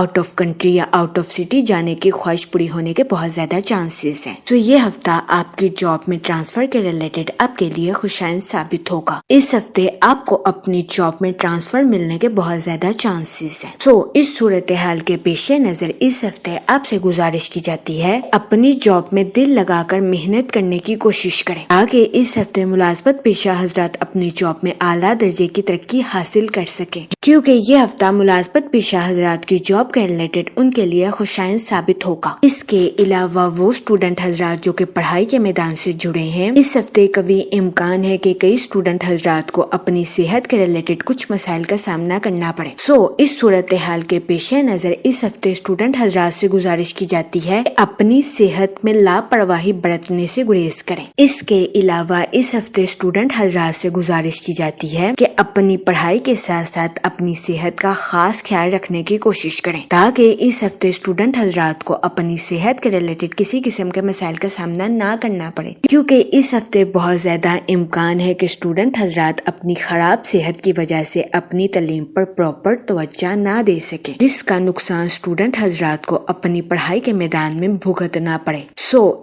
Out of country یا out of city جانے کی خواہش پوری ہونے کے بہت زیادہ چانسز ہیں۔ تو یہ ہفتہ آپ کی جاب میں ٹرانسفر کے ریلیٹڈ آپ کے لیے خوشائند ثابت ہوگا۔ اس ہفتے آپ کو اپنی جاب میں ٹرانسفر ملنے کے بہت زیادہ چانسز ہیں۔ اس صورتحال کے پیش نظر اس ہفتے آپ سے گزارش کی جاتی ہے اپنی جاب میں دل لگا کر محنت کرنے کی کوشش کریں تاکہ اس ہفتے ملازمت پیشہ حضرات اپنی جاب میں اعلیٰ درجے کی ترقی حاصل کر سکیں، کیونکہ یہ ہفتہ ملازمت پیشہ حضرات کی جاب کے ریلیٹڈ ان کے لیے خوشائند ثابت ہوگا۔ اس کے علاوہ وہ اسٹوڈنٹ حضرات جو کہ پڑھائی کے میدان سے جڑے ہیں، اس ہفتے قوی امکان ہے کہ کئی اسٹوڈنٹ حضرات کو اپنی صحت کے ریلیٹڈ کچھ مسائل کا سامنا کرنا پڑے۔ اس صورتحال کے پیش نظر اس ہفتے اسٹوڈنٹ حضرات سے گزارش کی جاتی ہے کہ اپنی صحت میں لاپرواہی برتنے سے گریز کریں۔ اس کے علاوہ اس ہفتے اسٹوڈنٹ حضرات سے گزارش کی جاتی ہے کہ اپنی پڑھائی کے ساتھ ساتھ اپنی صحت کا خاص خیال رکھنے کی کوشش کریں تاکہ اس ہفتے اسٹوڈنٹ حضرات کو اپنی صحت کے ریلیٹڈ کسی قسم کے مسائل کا سامنا نہ کرنا پڑے، کیونکہ اس ہفتے بہت زیادہ امکان ہے کہ اسٹوڈنٹ حضرات اپنی خراب صحت کی وجہ سے اپنی تعلیم پر پراپر توجہ نہ دے سکے، جس کا نقصان اسٹوڈنٹ حضرات کو اپنی پڑھائی کے میدان میں بھگتنا پڑے۔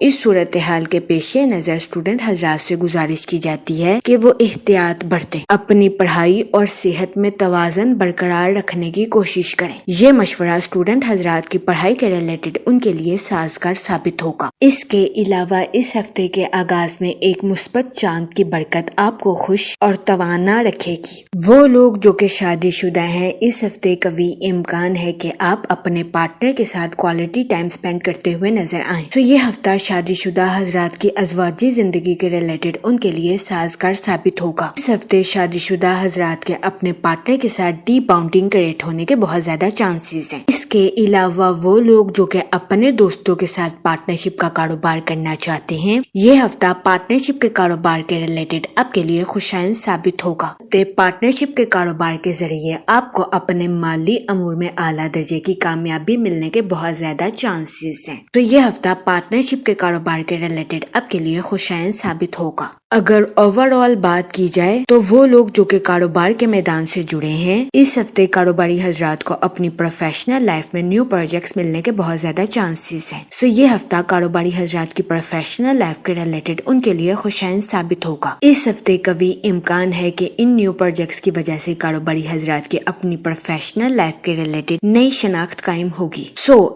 اس صورتحال کے پیش نظر اسٹوڈنٹ حضرات سے گزارش کی جاتی ہے کہ وہ احتیاط برتیں، اپنی پڑھائی اور صحت میں توازن برقرار رکھنے کی کوشش کریں۔ یہ مشورہ اسٹوڈنٹ حضرات کی پڑھائی کے ریلیٹڈ ان کے لیے سازگار ثابت ہوگا۔ اس کے علاوہ اس ہفتے کے آغاز میں ایک مثبت چاند کی برکت آپ کو خوش اور توانا رکھے گی۔ وہ لوگ جو کہ شادی شدہ ہیں، اس ہفتے قوی امکان ہے کہ آپ اپنے پارٹنر کے ساتھ کوالٹی ٹائم سپینڈ کرتے ہوئے نظر آئیں۔ یہ ہفتہ شادی شدہ حضرات کی ازواجی زندگی کے ریلیٹڈ ان کے لیے سازگار ثابت ہوگا۔ اس ہفتے شادی شدہ حضرات کے اپنے پارٹنر کے ساتھ ڈی باؤنڈنگ کریٹ ہونے کے بہت زیادہ چانسز ہیں۔ اس کے علاوہ وہ لوگ جو کہ اپنے دوستوں کے ساتھ پارٹنرشپ کا کاروبار کرنا چاہتے ہیں، یہ ہفتہ پارٹنرشپ کے کاروبار کے ریلیٹڈ آپ کے لیے خوشائند ثابت ہوگا۔ پارٹنرشپ کے کاروبار کے ذریعے آپ کو اپنے مالی امور میں اعلیٰ درجے کی کامیابی ملنے کے بہت زیادہ چانسز ہیں۔ یہ ہفتہ پارٹنرشپ کے کاروبار کے ریلیٹڈ آپ کے لیے خوشائند ثابت ہوگا۔ اگر اوور آل بات کی جائے تو وہ لوگ جو کہ کاروبار کے میدان سے جڑے ہیں، اس ہفتے کاروباری حضرات کو اپنی پروفیشنل لائف میں نیو پروجیکٹس ملنے کے بہت زیادہ چانسز ہیں۔ یہ ہفتہ کاروباری حضرات کی پروفیشنل لائف کے ریلیٹڈ ان کے لیے خوشائند ثابت ہوگا۔ اس ہفتے قوی امکان ہے کہ ان نیو پروجیکٹس کی وجہ سے کاروباری حضرات کی اپنی پروفیشنل لائف کے ریلیٹڈ نئی شناخت قائم ہوگی۔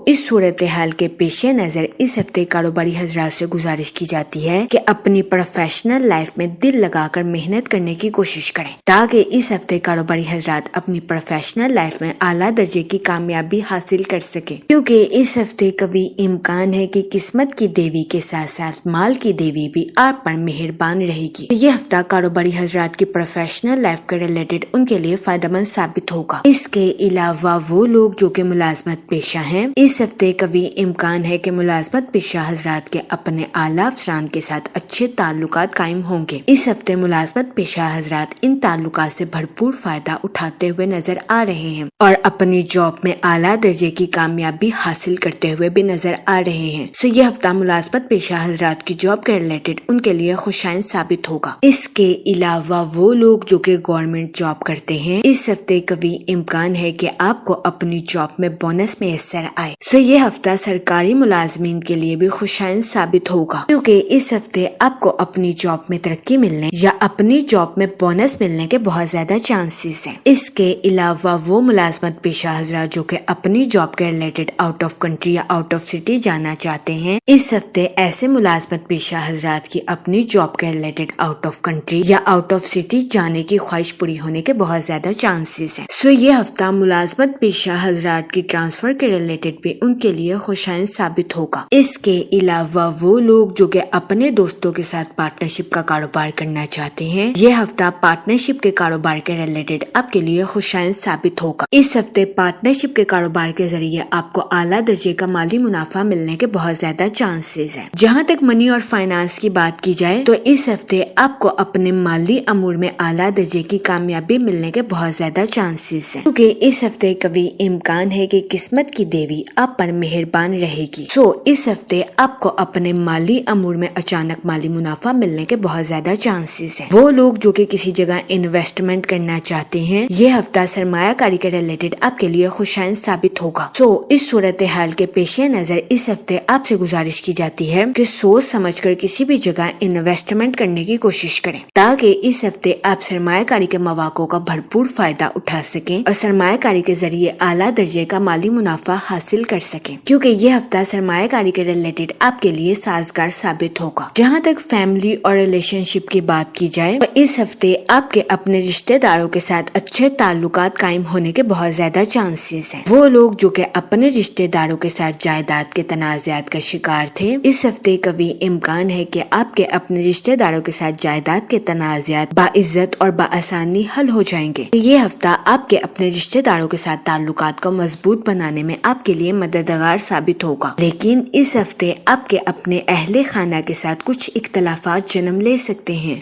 اس صورتحال کے پیش نظر اس ہفتے کاروباری حضرات سے گزارش کی جاتی ہے کہ اپنی پروفیشنل لائف میں دل لگا کر محنت کرنے کی کوشش کریں تاکہ اس ہفتے کاروباری حضرات اپنی پروفیشنل لائف میں اعلیٰ درجے کی کامیابی حاصل کر سکیں، کیونکہ اس ہفتے قوی امکان ہے کہ قسمت کی دیوی کے ساتھ ساتھ مال کی دیوی بھی آپ پر مہربان رہے گی۔ یہ ہفتہ کاروباری حضرات کی پروفیشنل لائف کے ریلیٹڈ ان کے لیے فائدہ مند ثابت ہوگا۔ اس کے علاوہ وہ لوگ جو کہ ملازمت پیشہ ہیں، اس ہفتے قوی امکان ہے کہ ملازمت پیشہ حضرات کے اپنے اعلیٰ افسران کے ساتھ اچھے تعلقات قائم ہوں گے۔ اس ہفتے ملازمت پیشہ حضرات ان تعلقات سے بھرپور فائدہ اٹھاتے ہوئے نظر آ رہے ہیں اور اپنی جاب میں اعلیٰ درجے کی کامیابی حاصل کرتے ہوئے بھی نظر آ رہے ہیں۔ یہ ہفتہ ملازمت پیشہ حضرات کی جاب کے ریلیٹڈ ان کے لیے خوشائند ثابت ہوگا۔ اس کے علاوہ وہ لوگ جو کہ گورنمنٹ جاب کرتے ہیں، اس ہفتے قوی امکان ہے کہ آپ کو اپنی جاب میں بونس میسر آئے۔ یہ ہفتہ سرکاری ملازمین کے لیے بھی خوشائند ثابت ہوگا، کیونکہ اس ہفتے آپ کو اپنی جاب میں ترقی ملنے یا اپنی جاب میں بونس ملنے کے بہت زیادہ چانسز ہیں۔ اس کے علاوہ وہ ملازمت پیشہ حضرات جو کہ اپنی جاب کے ریلیٹڈ آؤٹ آف کنٹری یا آؤٹ آف سٹی جانا چاہتے ہیں، اس ہفتے ایسے ملازمت پیشہ حضرات کی اپنی جاب کے ریلیٹڈ آؤٹ آف کنٹری یا آؤٹ آف سٹی جانے کی خواہش پوری ہونے کے بہت زیادہ چانسز ہیں۔ یہ ہفتہ ملازمت پیشہ حضرات کی ٹرانسفر کے ریلیٹڈ بھی ان کے لیے خوشائند ثابت ہوگا۔ اس کے علاوہ وہ لوگ جو کہ اپنے دوستوں کے ساتھ پارٹنرشپ کا کاروبار کرنا چاہتے ہیں، یہ ہفتہ پارٹنرشپ کے کاروبار کے ریلیٹڈ آپ کے لیے خوشائند ثابت ہوگا۔ اس ہفتے پارٹنرشپ کے کاروبار کے ذریعے آپ کو اعلیٰ درجے کا مالی منافع ملنے کے بہت زیادہ چانسز ہیں۔ جہاں تک منی اور فائنانس کی بات کی جائے تو اس ہفتے آپ کو اپنے مالی امور میں اعلیٰ درجے کی کامیابی ملنے کے بہت زیادہ چانسز ہیں، کیونکہ اس ہفتے قوی امکان ہے کہ قسمت کی دیوی آپ پر مہربان رہے گی۔ اس ہفتے آپ کو اپنے مالی امور میں اچانک مالی منافع ملنے کے بہت زیادہ چانسز ہیں۔ وہ لوگ جو کہ کسی جگہ انویسٹمنٹ کرنا چاہتے ہیں، یہ ہفتہ سرمایہ کاری کے ریلیٹڈ آپ کے لیے خوشائن ثابت ہوگا۔ اس صورتحال کے پیش نظر اس ہفتے آپ سے گزارش کی جاتی ہے کہ سوچ سمجھ کر کسی بھی جگہ انویسٹمنٹ کرنے کی کوشش کریں، تاکہ اس ہفتے آپ سرمایہ کاری کے مواقع کا بھرپور فائدہ اٹھا سکیں اور سرمایہ کاری کے ذریعے اعلیٰ درجے کا مالی منافع حاصل کر سکیں، کیونکہ یہ ہفتہ سرمایہ کاری کے ریلیٹڈ آپ کے لیے سازگار ثابت ہوگا۔ جہاں تک فیملی اور ریلیشن شپ کی بات کی جائے تو اس ہفتے آپ کے اپنے رشتہ داروں کے ساتھ اچھے تعلقات قائم ہونے کے بہت زیادہ چانسز ہیں۔ وہ لوگ جو کہ اپنے رشتہ داروں کے ساتھ جائیداد کے تنازعات کا شکار تھے، اس ہفتے قوی امکان ہے کہ آپ کے اپنے رشتہ داروں کے ساتھ جائیداد کے تنازعات باعزت اور بآسانی حل ہو جائیں گے۔ یہ ہفتہ آپ کے اپنے رشتہ داروں کے ساتھ تعلقات کو مضبوط بنانے میں آپ کے لیے مددگار ثابت ہوگا، لیکن اس ہفتے آپ کے اپنے اہل خانہ کے ساتھ کچھ اختلافات جنم لے سکتے ہیں۔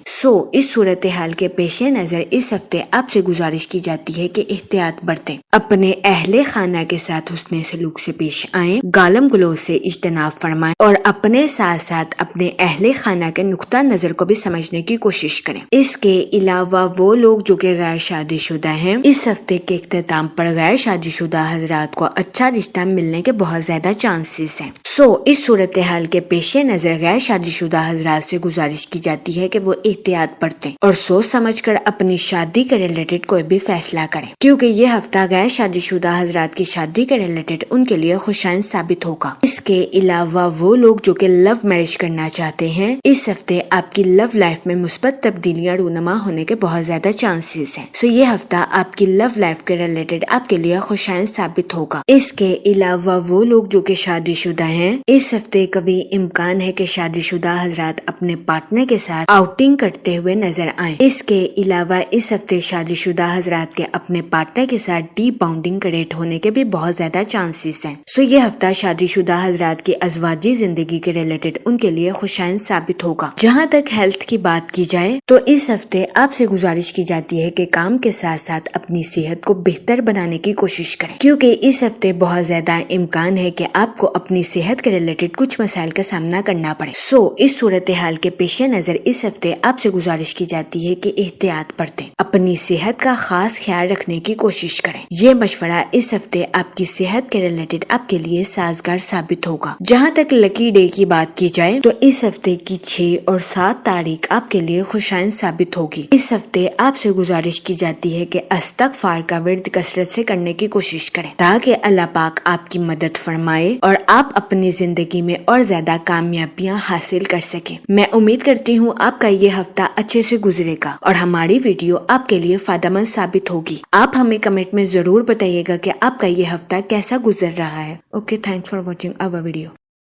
اس صورتحال کے پیش نظر اس ہفتے آپ سے گزارش کی جاتی ہے کہ احتیاط برتیں، اپنے اہل خانہ کے ساتھ حسن سلوک سے پیش آئیں، گالم گلوچ سے اجتناب فرمائیں اور اپنے ساتھ ساتھ اپنے اہل خانہ کے نقطہ نظر کو بھی سمجھنے کی کوشش کریں۔ اس کے علاوہ وہ لوگ جو کہ غیر شادی شدہ ہیں، اس ہفتے کے اختتام پر غیر شادی شدہ حضرات کو اچھا رشتہ ملنے کے بہت زیادہ چانسز ہیں۔ اس صورتحال کے پیش نظر غیر شادی شدہ حضرات سے گزارش کی جاتی ہے کہ وہ احتیاط برتیں اور سوچ سمجھ کر اپنی شادی کے ریلیٹڈ کوئی بھی فیصلہ کریں، کیونکہ یہ ہفتہ غیر شادی شدہ حضرات کی شادی کے ریلیٹڈ ان کے لیے خوشائن ثابت ہوگا۔ اس کے علاوہ وہ لوگ جو کہ لو میرج کرنا چاہتے ہیں، اس ہفتے آپ کی لو لائف میں مثبت تبدیلیاں رونما ہونے کے بہت زیادہ چانسز ہیں۔ یہ ہفتہ آپ کی لو لائف کے ریلیٹڈ آپ کے لیے خوشائن ثابت ہوگا۔ اس کے علاوہ وہ لوگ جو کہ شادی شدہ ہیں، اس ہفتے قوی امکان ہے کہ شادی شدہ حضرات اپنے پارٹنر کے ساتھ آؤٹنگ کرتے ہوئے نظر آئیں۔ اس کے علاوہ اس ہفتے شادی شدہ حضرات کے اپنے پارٹنر کے ساتھ ڈیپ باؤنڈنگ کریٹ ہونے کے بھی بہت زیادہ چانسز ہیں۔ یہ ہفتہ شادی شدہ حضرات کی ازواجی زندگی کے ریلیٹڈ ان کے لیے خوشائن ثابت ہوگا۔ جہاں تک ہیلتھ کی بات کی جائے تو اس ہفتے آپ سے گزارش کی جاتی ہے کہ کام کے ساتھ ساتھ اپنی صحت کو بہتر بنانے کی کوشش کریں، کیونکہ اس ہفتے بہت زیادہ امکان ہے کہ آپ کو اپنی صحت کے ریلیٹڈ کچھ مسائل کا سامنا کرنا پڑے۔ اس صورتحال کے پیش نظر اس ہفتے آپ سے گزارش کی جاتی ہے کہ احتیاط برتیں، اپنی صحت کا خاص خیال رکھنے کی کوشش کریں۔ یہ مشورہ اس ہفتے آپ کی صحت کے ریلیٹڈ آپ کے لیے سازگار ثابت ہوگا۔ جہاں تک لکی ڈے کی بات کی جائے تو اس ہفتے کی 6 اور 7 تاریخ آپ کے لیے خوشائن ثابت ہوگی۔ اس ہفتے آپ سے گزارش کی جاتی ہے کہ استغفار کا ورد کثرت سے کرنے کی کوشش کریں، تاکہ اللہ پاک آپ کی مدد فرمائے اور آپ اپنی زندگی میں اور زیادہ کامیابیاں حاصل کر سکیں۔ میں امید کرتی ہوں آپ کا یہ ہفتہ اچھے سے گزرے گا اور ہماری ویڈیو آپ کے لیے فائدہ مند ثابت ہوگی۔ آپ ہمیں کمنٹ میں ضرور بتائیے گا کہ آپ کا یہ ہفتہ کیسا گزر رہا ہے۔ Okay, thanks for watching our video.